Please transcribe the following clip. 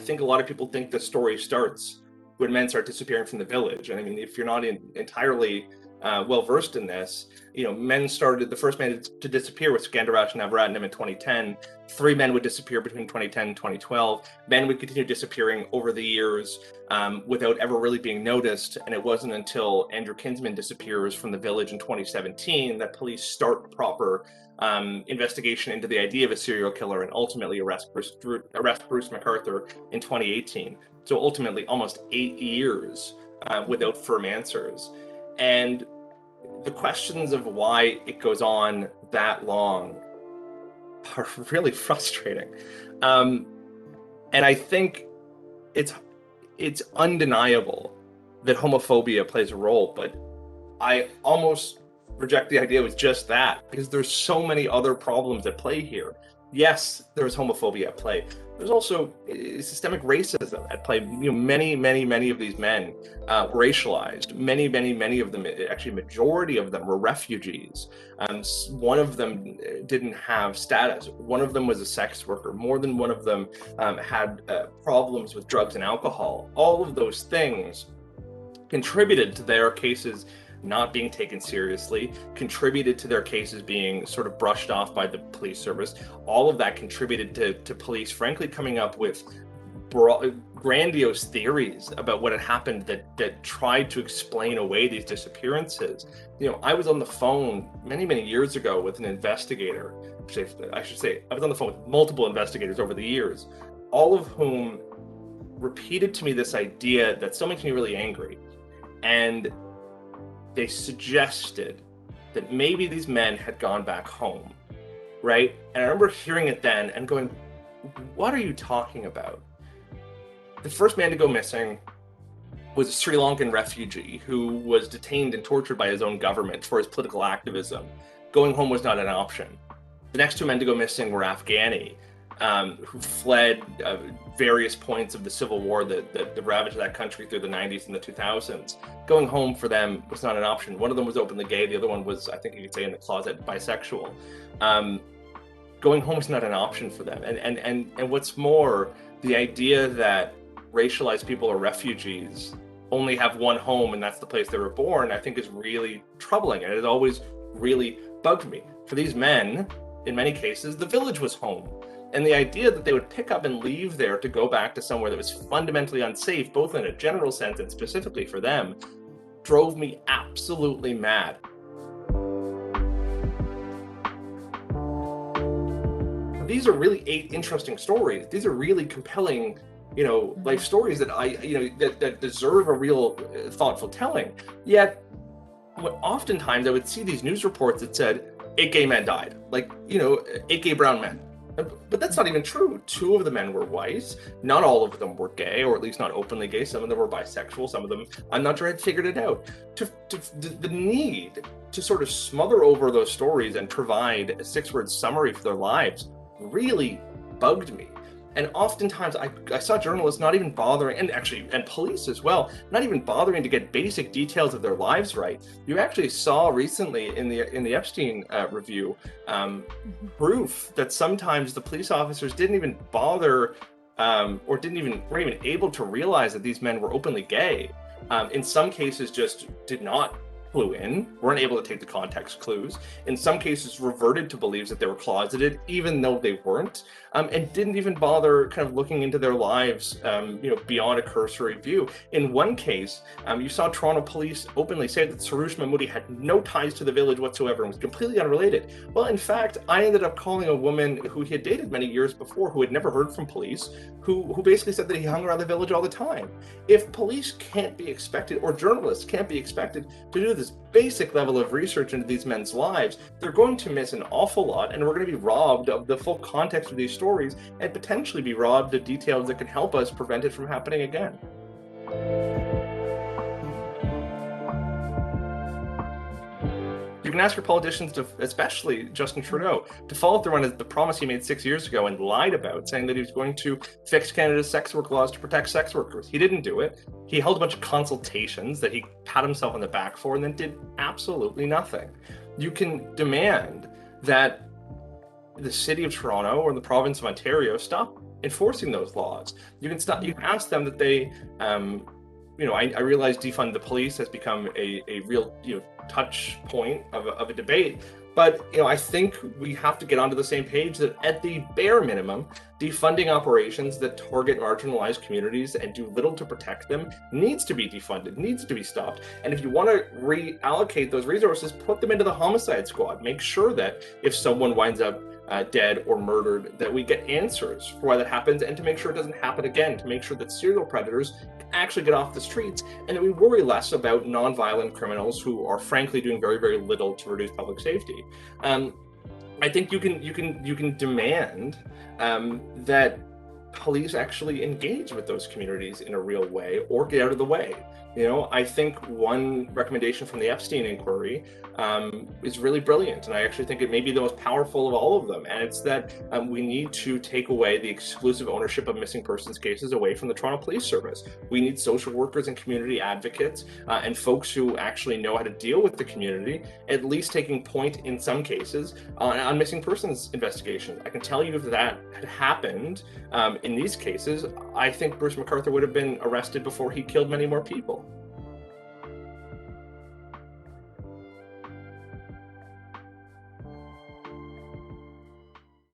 think a lot of people think the story starts when men start disappearing from the village. And I mean, if you're not entirely well versed in this, the first man to disappear was Skandaraj Navaratnam in 2010. 3 men would disappear between 2010 and 2012. Men would continue disappearing over the years without ever really being noticed. And it wasn't until Andrew Kinsman disappears from the village in 2017 that police start proper investigation into the idea of a serial killer and ultimately arrest Bruce McArthur in 2018. So ultimately almost 8 years without firm answers. And the questions of why it goes on that long are really frustrating. And I think it's undeniable that homophobia plays a role, but I almost reject the idea it was just that, because there's so many other problems at play here. Yes, there's homophobia at play. There's also systemic racism at play. Many of these men were racialized. Many of them, actually majority of them, were refugees. One of them didn't have status. One of them was a sex worker. More than one of them had problems with drugs and alcohol. All of those things contributed to their cases not being taken seriously, contributed to their cases being sort of brushed off by the police service. All of that contributed to police, frankly, coming up with grandiose theories about what had happened that tried to explain away these disappearances. I was on the phone many years ago with an investigator. I should say, I was on the phone with multiple investigators over the years, all of whom repeated to me this idea that still makes me really angry. And they suggested that maybe these men had gone back home, right? And I remember hearing it then and going, what are you talking about? The first man to go missing was a Sri Lankan refugee who was detained and tortured by his own government for his political activism. Going home was not an option. The next 2 men to go missing were Afghani, who fled various points of the civil war that ravaged that country through the 90s and the 2000s. Going home for them was not an option. One of them was openly gay. The other one was, I think you could say in the closet, bisexual. Going home was not an option for them. And what's more, the idea that racialized people or refugees only have one home and that's the place they were born, I think is really troubling. And it always really bugged me. For these men, in many cases, the village was home. And the idea that they would pick up and leave there to go back to somewhere that was fundamentally unsafe, both in a general sense and specifically for them, drove me absolutely mad. These are really 8 interesting stories. These are really compelling, life stories that that deserve a real thoughtful telling. Yet, oftentimes I would see these news reports that said 8 gay men died, 8 gay brown men. But that's not even true. 2 of the men were white. Not all of them were gay, or at least not openly gay. Some of them were bisexual. Some of them, I'm not sure, had figured it out. The need to sort of smother over those stories and provide a 6-word summary for their lives really bugged me. And oftentimes I saw journalists not even bothering, and police as well, not even bothering to get basic details of their lives right. You actually saw recently in the Epstein review proof that sometimes the police officers didn't even bother or weren't even able to realize that these men were openly gay. In some cases, just did not clue in, weren't able to take the context clues. In some cases, reverted to beliefs that they were closeted, even though they weren't, and didn't even bother kind of looking into their lives, beyond a cursory view. In one case, you saw Toronto police openly say that Sarush Mahmoodi had no ties to the village whatsoever and was completely unrelated. Well, in fact, I ended up calling a woman who he had dated many years before, who had never heard from police, who basically said that he hung around the village all the time. If police can't be expected, or journalists can't be expected to do this basic level of research into these men's lives, they're going to miss an awful lot, and we're going to be robbed of the full context of these stories and potentially be robbed of details that can help us prevent it from happening again. You can ask your politicians, especially Justin Trudeau, to follow through on the promise he made 6 years ago and lied about, saying that he was going to fix Canada's sex work laws to protect sex workers. He didn't do it. He held a bunch of consultations that he pat himself on the back for and then did absolutely nothing. You can demand that the city of Toronto or the province of Ontario stop enforcing those laws. You can stop. You can ask them that they, I realize defund the police has become a real touch point of a debate. But I think we have to get onto the same page that at the bare minimum, defunding operations that target marginalized communities and do little to protect them needs to be defunded, needs to be stopped. And if you want to reallocate those resources, put them into the homicide squad. Make sure that if someone winds up dead or murdered, that we get answers for why that happens, and to make sure it doesn't happen again, to make sure that serial predators actually get off the streets, and that we worry less about non-violent criminals who are frankly doing very, very little to reduce public safety. I think you can demand that police actually engage with those communities in a real way, or get out of the way. I think one recommendation from the Epstein inquiry is really brilliant, and I actually think it may be the most powerful of all of them. And it's that we need to take away the exclusive ownership of missing persons cases away from the Toronto Police Service. We need social workers and community advocates and folks who actually know how to deal with the community, at least taking point in some cases on missing persons investigation. I can tell you if that had happened in these cases, I think Bruce McArthur would have been arrested before he killed many more people.